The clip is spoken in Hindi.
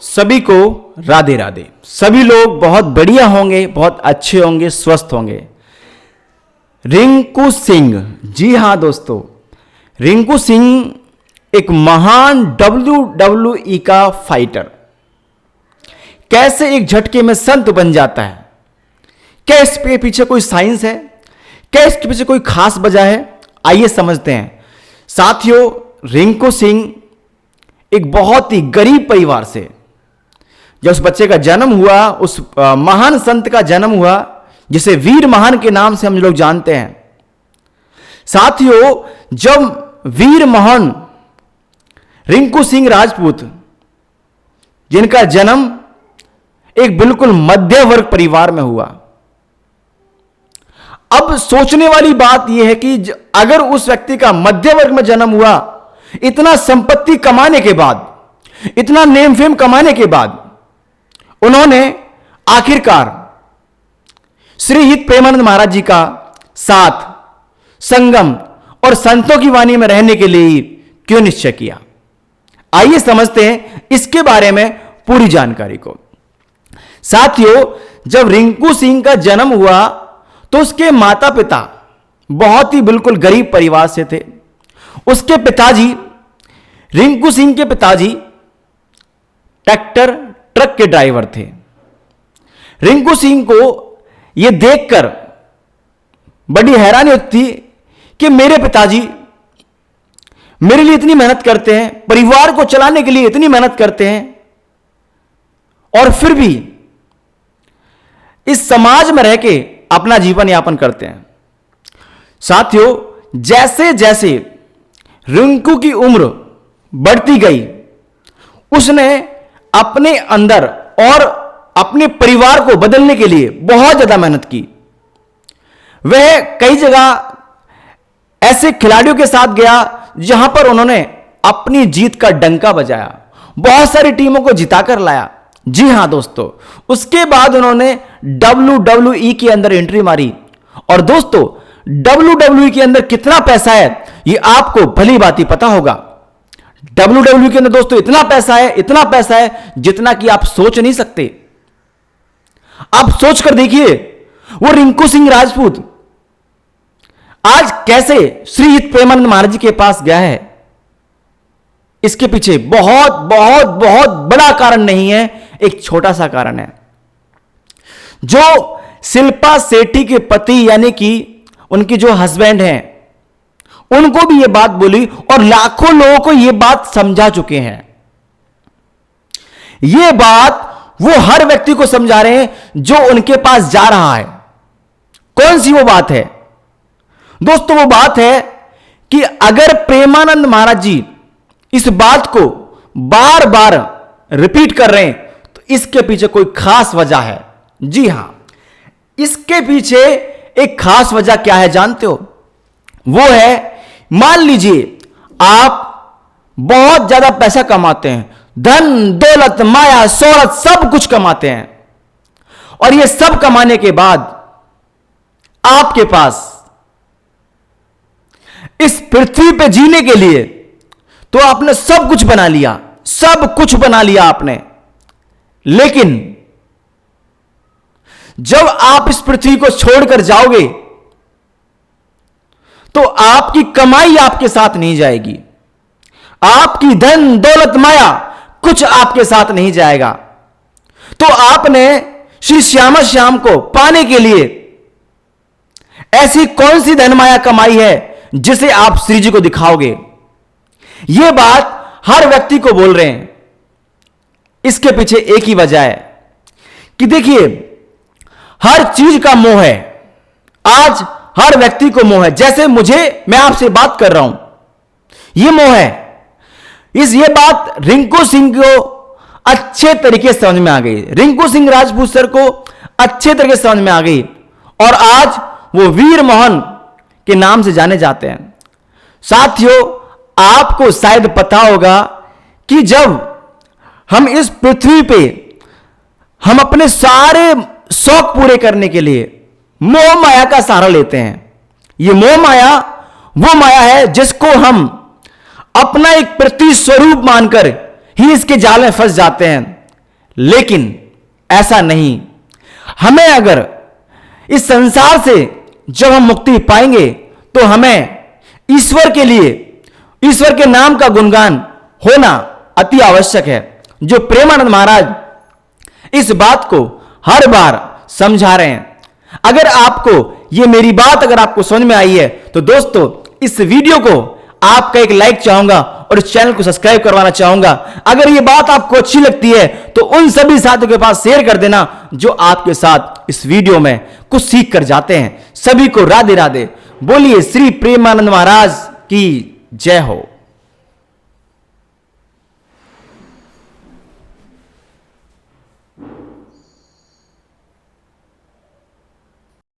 सभी को राधे राधे। सभी लोग बहुत बढ़िया होंगे, बहुत अच्छे होंगे, स्वस्थ होंगे। रिंकू सिंह, जी हां दोस्तों, रिंकू सिंह एक महान WWE का फाइटर कैसे एक झटके में संत बन जाता है? क्या इसके पीछे कोई साइंस है? क्या इसके पीछे कोई खास वजह है? आइए समझते हैं। साथियों, रिंकू सिंह एक बहुत ही गरीब परिवार से, जब उस बच्चे का जन्म हुआ, उस महान संत का जन्म हुआ जिसे वीर महान के नाम से हम लोग जानते हैं। साथियों, जब वीर महान रिंकू सिंह राजपूत, जिनका जन्म एक बिल्कुल मध्य वर्ग परिवार में हुआ, अब सोचने वाली बात यह है कि अगर उस व्यक्ति का मध्य वर्ग में जन्म हुआ, इतना संपत्ति कमाने के बाद, इतना नेम फेम कमाने के बाद, उन्होंने आखिरकार श्री हित प्रेमानंद महाराज जी का साथ, संगम और संतों की वाणी में रहने के लिए क्यों निश्चय किया? आइए समझते हैं इसके बारे में पूरी जानकारी को। साथियों, जब रिंकू सिंह का जन्म हुआ तो उसके माता पिता बहुत ही बिल्कुल गरीब परिवार से थे। उसके पिताजी, रिंकू सिंह के पिताजी ट्रैक्टर ट्रक के ड्राइवर थे। रिंकू सिंह को यह देखकर बड़ी हैरानी होती थी कि मेरे पिताजी मेरे लिए इतनी मेहनत करते हैं, परिवार को चलाने के लिए इतनी मेहनत करते हैं, और फिर भी इस समाज में रह के अपना जीवन यापन करते हैं। साथियों, जैसे जैसे रिंकू की उम्र बढ़ती गई, उसने अपने अंदर और अपने परिवार को बदलने के लिए बहुत ज्यादा मेहनत की। वह कई जगह ऐसे खिलाड़ियों के साथ गया जहां पर उन्होंने अपनी जीत का डंका बजाया, बहुत सारी टीमों को जिताकर लाया। जी हां दोस्तों, उसके बाद उन्होंने WWE के अंदर एंट्री मारी। और दोस्तों, WWE के अंदर कितना पैसा है ये आपको भली भांति पता होगा। WWE के अंदर दोस्तों इतना पैसा है, इतना पैसा है जितना कि आप सोच नहीं सकते। आप सोच कर देखिए, वो रिंकू सिंह राजपूत आज कैसे श्री हित प्रेमानंद महाराज जी के पास गया है। इसके पीछे बहुत बहुत बहुत बड़ा कारण नहीं है, एक छोटा सा कारण है। जो शिल्पा शेट्टी के पति यानी कि उनकी जो हस्बैंड हैं, उनको भी यह बात बोली और लाखों लोगों को यह बात समझा चुके हैं। यह बात वो हर व्यक्ति को समझा रहे हैं जो उनके पास जा रहा है। कौन सी वो बात है दोस्तों? वो बात है कि अगर प्रेमानंद महाराज जी इस बात को बार बार रिपीट कर रहे हैं तो इसके पीछे कोई खास वजह है। जी हां, इसके पीछे एक खास वजह क्या है जानते हो? वो है, मान लीजिए आप बहुत ज्यादा पैसा कमाते हैं, धन दौलत माया शोहरत सब कुछ कमाते हैं, और ये सब कमाने के बाद आपके पास इस पृथ्वी पे जीने के लिए तो आपने सब कुछ बना लिया, सब कुछ बना लिया आपने, लेकिन जब आप इस पृथ्वी को छोड़कर जाओगे तो आपकी कमाई आपके साथ नहीं जाएगी, आपकी धन दौलत माया कुछ आपके साथ नहीं जाएगा। तो आपने श्री श्यामा श्याम को पाने के लिए ऐसी कौन सी धन माया कमाई है जिसे आप श्री जी को दिखाओगे? यह बात हर व्यक्ति को बोल रहे हैं। इसके पीछे एक ही वजह है कि देखिए, हर चीज का मोह है। आज हर व्यक्ति को मोह है। जैसे मैं आपसे बात कर रहा हूं, यह मोह है। ये बात रिंकू सिंह को अच्छे तरीके से समझ में आ गई। रिंकू सिंह राजपूत सर को अच्छे तरीके से समझ में आ गई, और आज वो वीर मोहन के नाम से जाने जाते हैं। साथियों, आपको शायद पता होगा कि जब हम इस पृथ्वी पे हम अपने सारे शौक पूरे करने के लिए मोह माया का सहारा लेते हैं, ये मोह माया वो माया है जिसको हम अपना एक प्रति स्वरूप मानकर ही इसके जाल में फंस जाते हैं। लेकिन ऐसा नहीं। हमें अगर इस संसार से जब हम मुक्ति पाएंगे तो हमें ईश्वर के लिए, ईश्वर के नाम का गुणगान होना अति आवश्यक है, जो प्रेमानंद महाराज इस बात को हर बार समझा रहे हैं। अगर आपको ये मेरी बात अगर आपको समझ में आई है तो दोस्तों इस वीडियो को आपका एक लाइक चाहूंगा और इस चैनल को सब्सक्राइब करवाना चाहूंगा। अगर ये बात आपको अच्छी लगती है तो उन सभी साथियों के पास शेयर कर देना जो आपके साथ इस वीडियो में कुछ सीख कर जाते हैं। सभी को राधे राधे। बोलिए श्री प्रेमानंद महाराज की जय हो।